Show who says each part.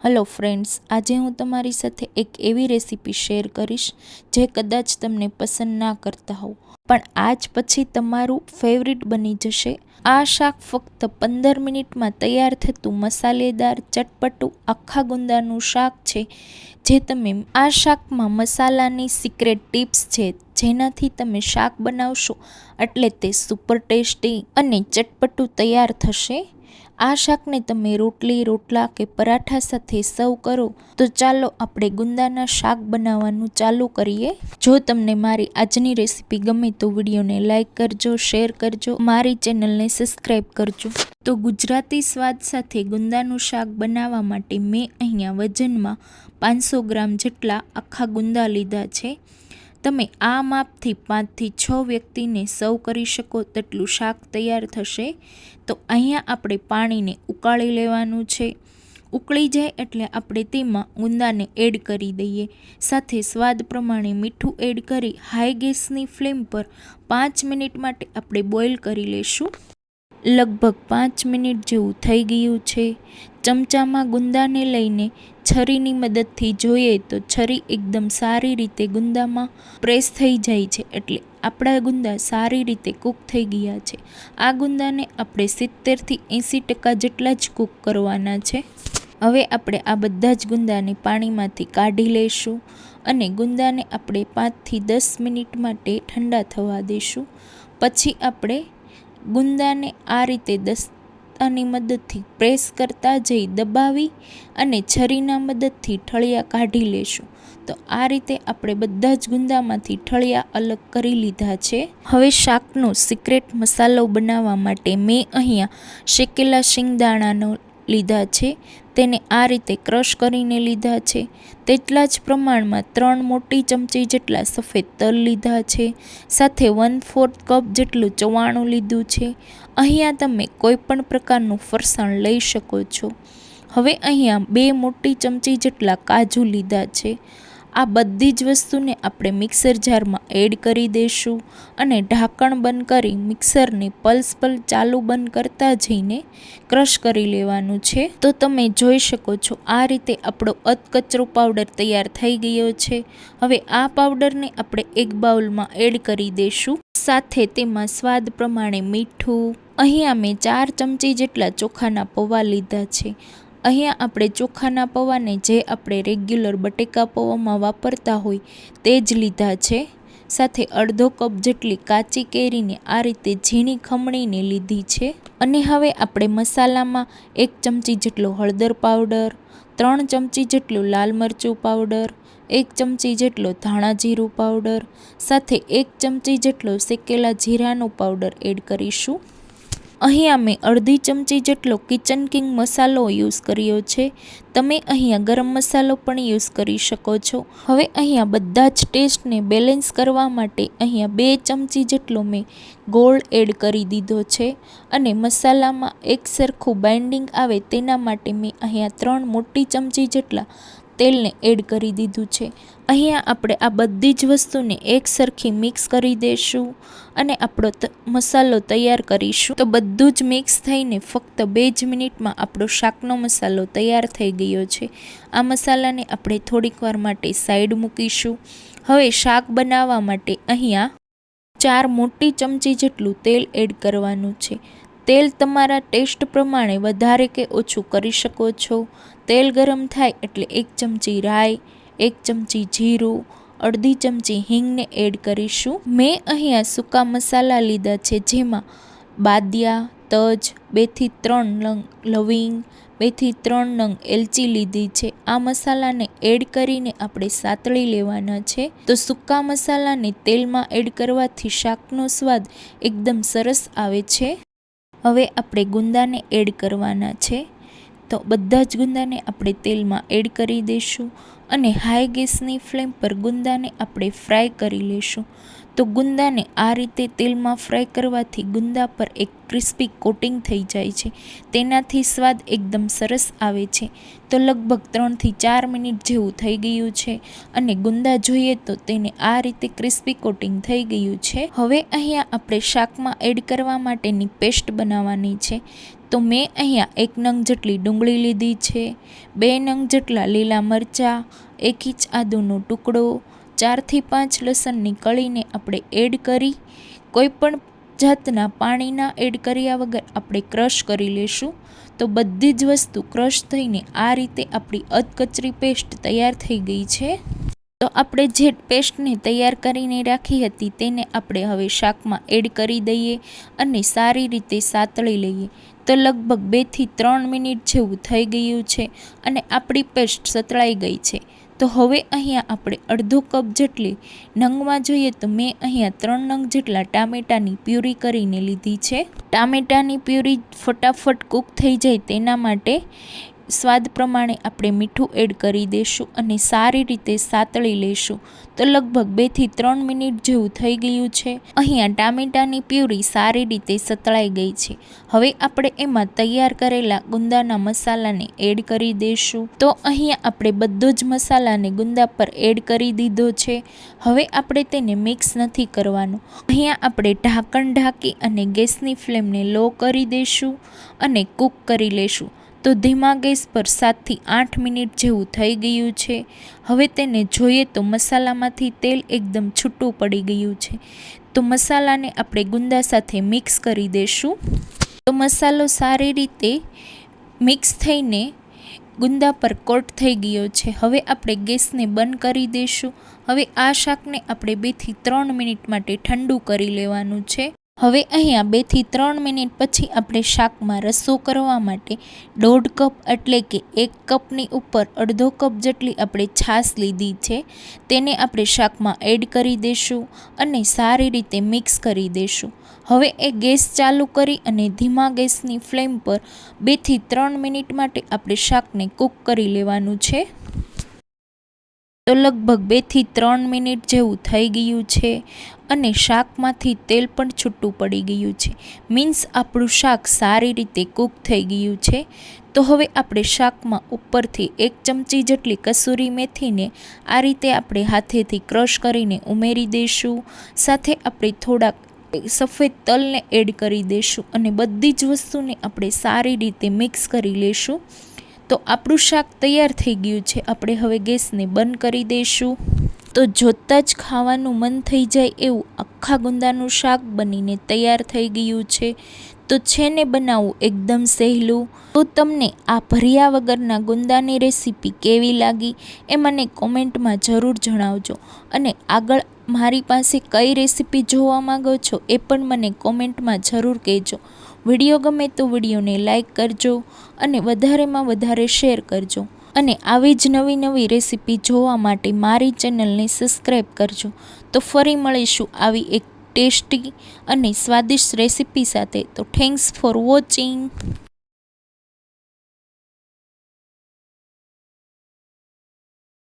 Speaker 1: Hello friends, आज हूँ तमारी साथे एक एवी रेसिपी शेर करीश जे कदाच तमने पसंद ना करता हो पण आज पछी तमारू फेवरेट बनी जशे। आ शाक फक्त 15 मिनिट में तैयार थतुं मसालेदार चटपटू आखा गुंदानुं शाक छे जे तमे आ शाक में मसालानी सीक्रेट टिप्स छे जेनाथी तमे शाक बनावशो एटले ते सुपर टेस्टी अने चटपटू तैयार थशे। आ शाक ने तमे रोटली रोटला के पराठा साथे सर्व करो तो चालो आपणे गुंदाना शाक बनाववानुं चालू करीए। जो तमने मारी आजनी रेसिपी गमे तो विडियो ने लाइक करजो, शेर करजो, मारी चेनल ने सब्सक्राइब करजो। तो गुजराती स्वाद साथे गुंदानुं शाक बनाववा माटे मैं अहींया वजन में 500 ग्राम जेटला आखा गुंदा लीधा छे। तमे आ मापथी 5 થી 6 व्यक्तिने सर्व करी शको तेटलुं शाक तैयार थशे। तो अहींया आपणे पाणीने उकाળી लेवानुं छे। उकળી जाए एटले आपणे तेमां गुंदाने एड करी दईए, साथे स्वाद प्रमाणे मीठुं एड करी हाई गैसनी फ्लेम पर 5 मिनिट माटे आपणे बॉइल करी लेशुं। लगभग 5 मिनिट जेवुं थई गयुं छे। चमचामां गुंदाने लईने छरीनी मददथी जोईए तो छरी एकदम सारी रीते गुंदामां प्रेस थई जाय छे एटले आपणा गुंदा सारी रीते कूक थई गया छे। आ गुंदाने आपणे 70 થી 80% जेटला ज कूक करवाना छे। हवे आपणे आ बधा ज गुंदाने पाणीमांथी काढी लेशुं अने गुंदाने आपणे 5 થી 10 मिनिट माटे ठंडा थवा देशुं। पछी आपणे गुंदाने आ रीते दस्तानी मददथी प्रेस करता जई दबावी अने छरीना मददथी ठळिया काढी लेशुं। तो आ रीते आपणे बधा ज गुंदामांथी ठळिया अलग करी लीधा छे। हवे शाकनो सीक्रेट मसालो बनाववा माटे मैं अहींया शेकेला शिंगदाणानो लीधा छे। तेने आ रीते क्रश करीने लीधा छे। तेटला ज प्रमाणमां 3 मोटी चमची जेटला सफेद तल लीधा छे। साथे 1/4 कप जेटलुं चवाणुं लीधुं छे। अहींया तमे कोईपण प्रकारनुं फरसाण लई शको छो। हवे अहींया 2 मोटी चमची जेटला काजू लीधा छे। आ बधी ज वस्तुने आपणे मिक्सर जार में एड करी देशुं अने ढांकण बंद करी मिक्सर ने पल्स पर चालू बंद करता जईने क्रश करी लेवानुं छे। तो तमे जोई शको छो आ रीते आपणो अधकचरो पाउडर तैयार थई गयो छे। हवे आ पाउडर ने आपणे एक बाउल में एड करी देशुं। साथे तेमां स्वाद प्रमाणे मीठुं। अहींया मैं 4 चमची जेटला चोखाना पौवा लीधा छे। अहींया आपणे चोखाना पौवाने जे आपणे रेग्युलर बटेका पौवामां वापरता होय ते ज लीधा छे। साथे अर्धो कप जेटली काची केरीने आ रीते झीणी खमणीने लीधी छे। अने हवे आपणे मसालामां 1 चमची जेटलो हळदर पाउडर, 3 चमची जेटलो लाल मरचुं पाउडर, 1 चमची जेटलो धाणा जीरुं पाउडर, साथे 1 चमची जेटलो शेकेला जीरानो पाउडर एड करीशुं। अहींया मैं अर्धी चमची जेटलो किचन किंग मसालो यूज कर्यो छे। तमे अहींया गरम मसालो पण यूज करी शको छो। हवे अहींया बधा ज टेस्ट ने बेलेन्स करवा माटे अहींया 2 चमची जेटलो मैं गोळ एड करी दीधो छे अने मसालामां एक सरखुं बाइंडिंग आवे तेना माटे मैं अहींया 3 मोटी चमची जेटला तेल ने एड करी दीधुं छे। अहींया आपणे आ बधी ज वस्तुने एक सरखी मिक्स करी देशुं अने आपणो मसालो तैयार करीशुं। तो बधुं ज मिक्स थईने फक्त 2 ज मिनिट में आपणो शाकनो मसालो तैयार थई गयो छे। आ मसालाने आपणे थोड़ीक वार माटे साइड मूकीशुं। हवे शाक बनाववा माटे अहींया 4 मोटी चमची जेटलुं तेल एड करवानुं छे। तेल तमारा टेस्ट प्रमाणे वधारे के ओछुं करी शको छो। तेल गरम थाय एटले 1 चमची राई, 1 चमची जीरुं, अर्धी चमची हींग ने एड करीशुं। मैं अहींया सूका मसाला लीधा छे जेमां बादिया, तज, 2 થી 3 नंग लविंग, 2 થી 3 नंग एलची लीधी छे। आ मसाला ने एड करीने आपणे सातળી लेवाना छे। तो सूका मसाला ने तेल में एड करवाथी शाकनो स्वाद एकदम सरस आवे छे। हवे आपणे गुंदा ने एड करवाना छे। तो बधा ज गुंदाने आपणे तेल में एड करी देशुं अने हाई गैसनी फ्लेम पर गुंदाने आपणे फ्राय करी लेशुं। તો ગુંદાને આ રીતે તેલમાં ફ્રાય કરવાથી ગુંદા પર એક ક્રિસ્પી કોટિંગ થઈ જાય છે, તેનાથી સ્વાદ એકદમ સરસ આવે છે। તો લગભગ 3 થી 4 મિનિટ જેવું થઈ ગયું છે અને ગુંદા જોઈએ તો તેને આ રીતે ક્રિસ્પી કોટિંગ થઈ ગયું છે। હવે અહીંયા આપણે શાકમાં એડ કરવા માટેની પેસ્ટ બનાવવાની છે। તો મેં અહીંયા 1 નંગ જેટલી ડુંગળી લીધી છે, 2 નંગ જેટલા લીલા મરચાં, 1 ઇંચ આદુનો ટુકડો, 4 થી 5 લસણની કળીને આપણે એડ કરી કોઈ પણ જાતના પાણીના એડ કર્યા વગર આપણે ક્રશ કરી લેશું। તો બધી જ વસ્તુ ક્રશ થઈને આ રીતે આપણી અધકચરી પેસ્ટ તૈયાર થઈ ગઈ છે। તો આપણે જે પેસ્ટને તૈયાર કરીને રાખી હતી તેને આપણે હવે શાકમાં એડ કરી દઈએ અને સારી રીતે સાતળી લઈએ। તો લગભગ 2 થી 3 મિનિટ જેવું થઈ ગયું છે અને આપણી પેસ્ટ સતળાઈ ગઈ છે। તો હવે અહીંયા આપણે અડધો કપ જેટલી નંગમાં જોઈએ તો મેં અહીંયા 3 નંગ જેટલા ટામેટાની પ્યુરી કરીને લીધી છે। ટામેટાની પ્યુરી ફટાફટ કૂક થઈ જાય તેના માટે સ્વાદ પ્રમાણે આપણે મીઠું એડ કરી દઈશું અને સારી રીતે સાતળી લઈશું। તો લગભગ 2 થી 3 મિનિટ જેવું થઈ ગયું છે। અહીંયા ટામેટાની પ્યુરી સારી રીતે સતળાઈ ગઈ છે। હવે આપણે એમાં તૈયાર કરેલા ગુંદાના મસાલાને એડ કરી દઈશું। તો અહીંયા આપણે બધો જ મસાલાને ગુંદા પર એડ કરી દીધો છે। હવે આપણે તેને મિક્સ નથી કરવાનું। અહીંયા આપણે ઢાંકણ ઢાંકી અને ગેસની ફ્લેમને લો કરી દઈશું અને કૂક કરી લેશું। તો ધીમા ગેસ પર 7 થી 8 મિનિટ જેવું થઈ ગયું છે। હવે તેને જોઈએ તો મસાલામાંથી તેલ એકદમ છૂટું પડી ગયું છે। તો મસાલાને આપણે ગુંદા સાથે મિક્સ કરી દઈશું। તો મસાલો સારી રીતે મિક્સ થઈને ગુંદા પર કોટ થઈ ગયો છે। હવે આપણે ગેસને બંધ કરી દઈશું। હવે આ શાકને આપણે 2 થી 3 મિનિટ માટે ઠંડુ કરી લેવાનું છે। હવે અહીંયા 2 થી 3 મિનિટ પછી આપણે શાકમાં રસો કરવા માટે 1.5 કપ એટલે કે 1 કપની ઉપર અડધો કપ જેટલી આપણે છાશ લીધી છે, તેને આપણે શાકમાં એડ કરી દઈશું અને સારી રીતે મિક્સ કરી દઈશું। હવે એ ગેસ ચાલુ કરી અને ધીમા ગેસની ફ્લેમ પર 2 થી 3 મિનિટ માટે આપણે શાકને કૂક કરી લેવાનું છે। તો લગભગ 2 થી 3 મિનિટ જેવું થઈ ગયું છે અને શાકમાંથી તેલ પણ છૂટું પડી ગયું છે, મીન્સ આપણું શાક સારી રીતે કૂક થઈ ગયું છે। તો હવે આપણે શાકમાં ઉપરથી 1 ચમચી જેટલી કસૂરી મેથીને આ રીતે આપણે હાથેથી ક્રશ કરીને ઉમેરી દઈશું। સાથે આપણે થોડાક સફેદ તલને એડ કરી દઈશું અને બધી જ વસ્તુને આપણે સારી રીતે મિક્સ કરી લઈશું। તો આપણું શાક તૈયાર થઈ ગયું છે। આપણે હવે ગેસને બંધ કરી દઈશું। તો જોતાં જ ખાવાનું મન થઈ જાય એવું આખા ગુંદાનું શાક બનીને તૈયાર થઈ ગયું છે। તો છે ને બનાવવું એકદમ સહેલું। તો તમને આ ભર્યા વગરના ગુંદાની રેસીપી કેવી લાગી એ મને કોમેન્ટમાં જરૂર જણાવજો અને આગળ મારી પાસે કઈ રેસીપી જોવા માંગો છો એ પણ મને કોમેન્ટમાં જરૂર કહેજો। વિડીયો ગમે તો વિડીયોને લાઈક કરજો અને વધારેમાં વધારે શેર કરજો અને આવી જ નવી રેસીપી જોવા માટે મારી ચેનલને સબસ્ક્રાઈબ કરજો। તો ફરી મળીશું આવી એક ટેસ્ટી અને સ્વાદિષ્ટ રેસીપી સાથે। તો થેન્ક્સ ફોર વોચિંગ।